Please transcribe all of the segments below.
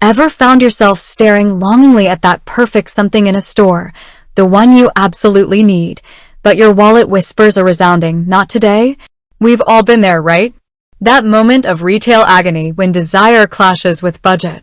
Ever found yourself staring longingly at that perfect something in a store, the one you absolutely need, but your wallet whispers a resounding, "Not today"? We've all been there, right? That moment of retail agony when desire clashes with budget.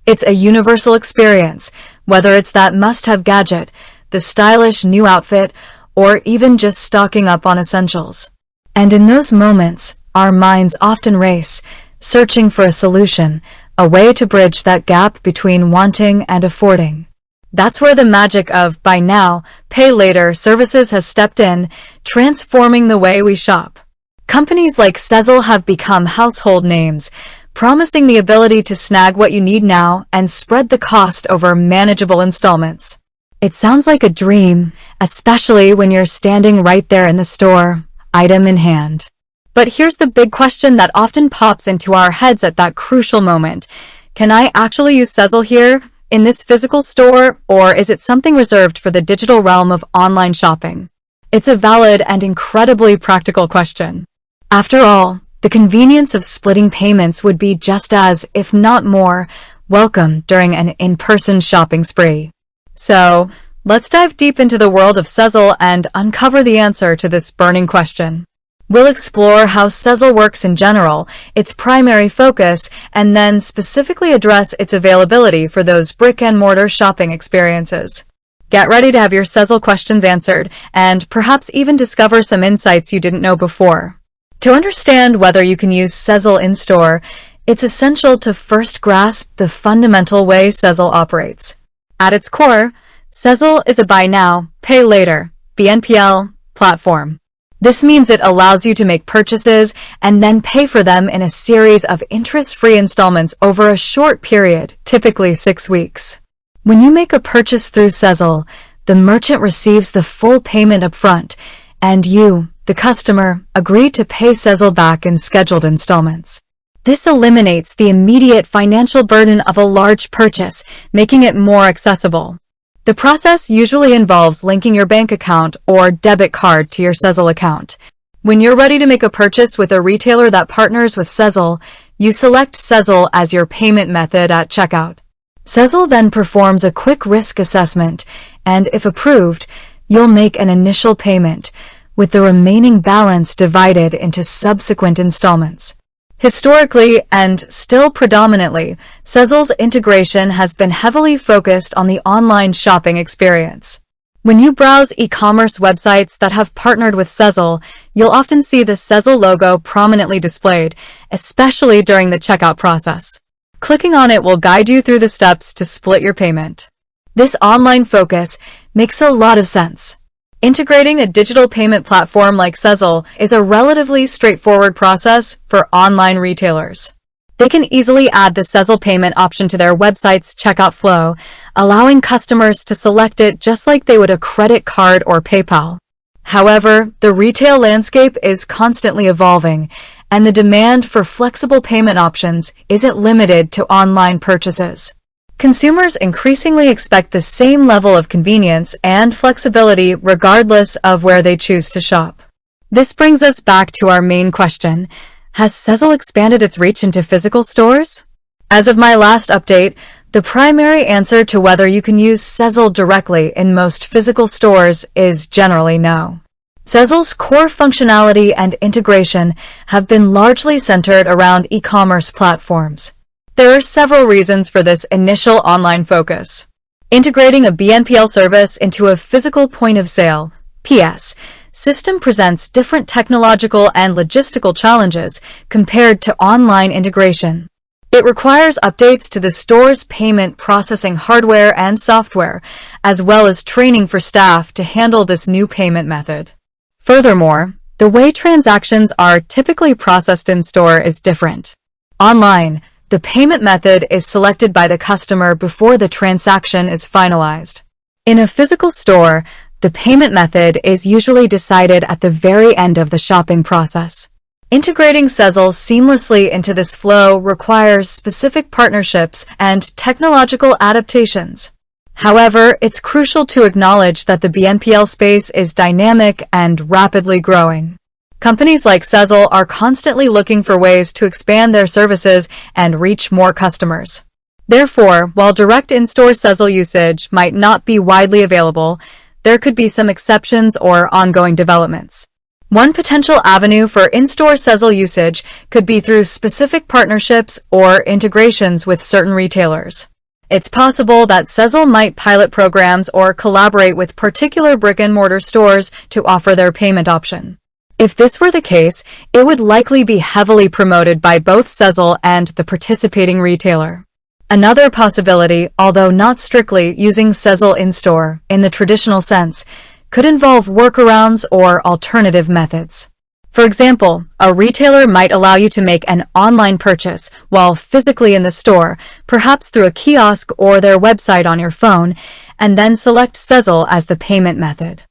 It's a universal experience, whether it's that must-have gadget, the stylish new outfit, or even just stocking up on essentials. And in those moments, our minds often race, searching for a solution, a way to bridge that gap between wanting and affording. That's where the magic of buy now, pay later services has stepped in, transforming the way we shop. Companies like Sezzle have become household names, promising the ability to snag what you need now and spread the cost over manageable installments. It sounds like a dream, especially when you're standing right there in the store, item in hand. But here's the big question that often pops into our heads at that crucial moment. Can I actually use Sezzle here, in this physical store, or is it something reserved for the digital realm of online shopping? It's a valid and incredibly practical question. After all, the convenience of splitting payments would be just as, if not more, welcome during an in-person shopping spree. So, let's dive deep into the world of Sezzle and uncover the answer to this burning question. We'll explore how Sezzle works in general, its primary focus, and then specifically address its availability for those brick-and-mortar shopping experiences. Get ready to have your Sezzle questions answered, and perhaps even discover some insights you didn't know before. To understand whether you can use Sezzle in-store, it's essential to first grasp the fundamental way Sezzle operates. At its core, Sezzle is a buy now, pay later (BNPL) platform. This means it allows you to make purchases and then pay for them in a series of interest-free installments over a short period, typically 6 weeks. When you make a purchase through Sezzle, the merchant receives the full payment upfront, and you, the customer, agree to pay Sezzle back in scheduled installments. This eliminates the immediate financial burden of a large purchase, making it more accessible. The process usually involves linking your bank account or debit card to your Sezzle account. When you're ready to make a purchase with a retailer that partners with Sezzle, you select Sezzle as your payment method at checkout. Sezzle then performs a quick risk assessment, and if approved, you'll make an initial payment, with the remaining balance divided into subsequent installments. Historically, and still predominantly, Sezzle's integration has been heavily focused on the online shopping experience. When you browse e-commerce websites that have partnered with Sezzle, you'll often see the Sezzle logo prominently displayed, especially during the checkout process. Clicking on it will guide you through the steps to split your payment. This online focus makes a lot of sense. Integrating a digital payment platform like Sezzle is a relatively straightforward process for online retailers. They can easily add the Sezzle payment option to their website's checkout flow, allowing customers to select it just like they would a credit card or PayPal. However, the retail landscape is constantly evolving, and the demand for flexible payment options isn't limited to online purchases. Consumers increasingly expect the same level of convenience and flexibility regardless of where they choose to shop. This brings us back to our main question. Has Sezzle expanded its reach into physical stores? As of my last update, the primary answer to whether you can use Sezzle directly in most physical stores is generally no. Sezzle's core functionality and integration have been largely centered around e-commerce platforms. There are several reasons for this initial online focus. Integrating a BNPL service into a physical point of sale (PS) system presents different technological and logistical challenges compared to online integration. It requires updates to the store's payment processing hardware and software, as well as training for staff to handle this new payment method. Furthermore, the way transactions are typically processed in-store is different. Online, the payment method is selected by the customer before the transaction is finalized. In a physical store, the payment method is usually decided at the very end of the shopping process. Integrating Sezzle seamlessly into this flow requires specific partnerships and technological adaptations. However, it's crucial to acknowledge that the BNPL space is dynamic and rapidly growing. Companies like Sezzle are constantly looking for ways to expand their services and reach more customers. Therefore, while direct in-store Sezzle usage might not be widely available, there could be some exceptions or ongoing developments. One potential avenue for in-store Sezzle usage could be through specific partnerships or integrations with certain retailers. It's possible that Sezzle might pilot programs or collaborate with particular brick-and-mortar stores to offer their payment option. If this were the case, it would likely be heavily promoted by both Sezzle and the participating retailer. Another possibility, although not strictly using Sezzle in-store in the traditional sense, could involve workarounds or alternative methods. For example, a retailer might allow you to make an online purchase while physically in the store, perhaps through a kiosk or their website on your phone, and then select Sezzle as the payment method.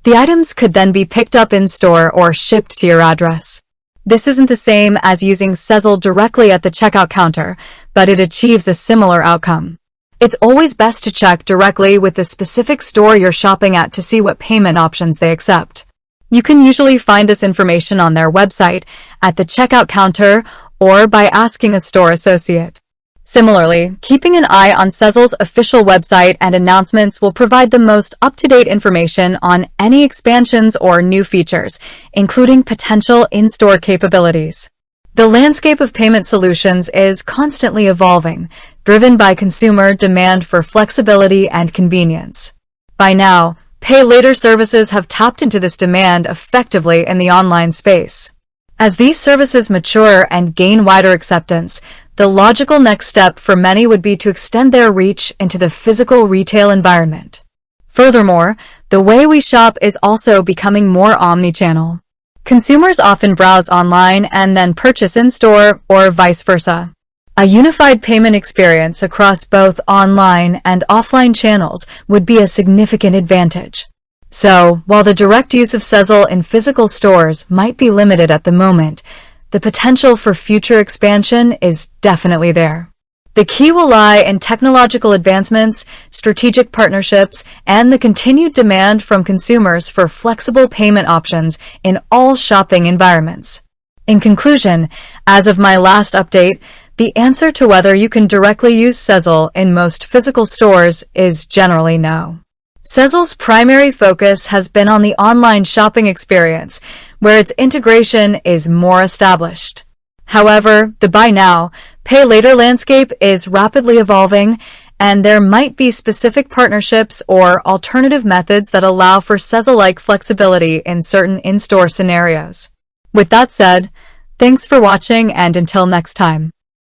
The items could then be picked up in-store or shipped to your address. This isn't the same as using Sezzle directly at the checkout counter, but it achieves a similar outcome. It's always best to check directly with the specific store you're shopping at to see what payment options they accept. You can usually find this information on their website, at the checkout counter, or by asking a store associate. Similarly, keeping an eye on Sezzle's official website and announcements will provide the most up-to-date information on any expansions or new features, including potential in-store capabilities. The landscape of payment solutions is constantly evolving, driven by consumer demand for flexibility and convenience. By now, pay later services have tapped into this demand effectively in the online space. As these services mature and gain wider acceptance, the logical next step for many would be to extend their reach into the physical retail environment. Furthermore, the way we shop is also becoming more omnichannel. Consumers often browse online and then purchase in-store or vice versa. A unified payment experience across both online and offline channels would be a significant advantage. So, while the direct use of Sezzle in physical stores might be limited at the moment, the potential for future expansion is definitely there. The key will lie in technological advancements, strategic partnerships, and the continued demand from consumers for flexible payment options in all shopping environments. In conclusion, as of my last update, the answer to whether you can directly use Sezzle in most physical stores is generally no. Sezzle's primary focus has been on the online shopping experience, where its integration is more established. However, the buy now, pay later landscape is rapidly evolving, and there might be specific partnerships or alternative methods that allow for Sezzle-like flexibility in certain in-store scenarios. With that said, thanks for watching, and until next time.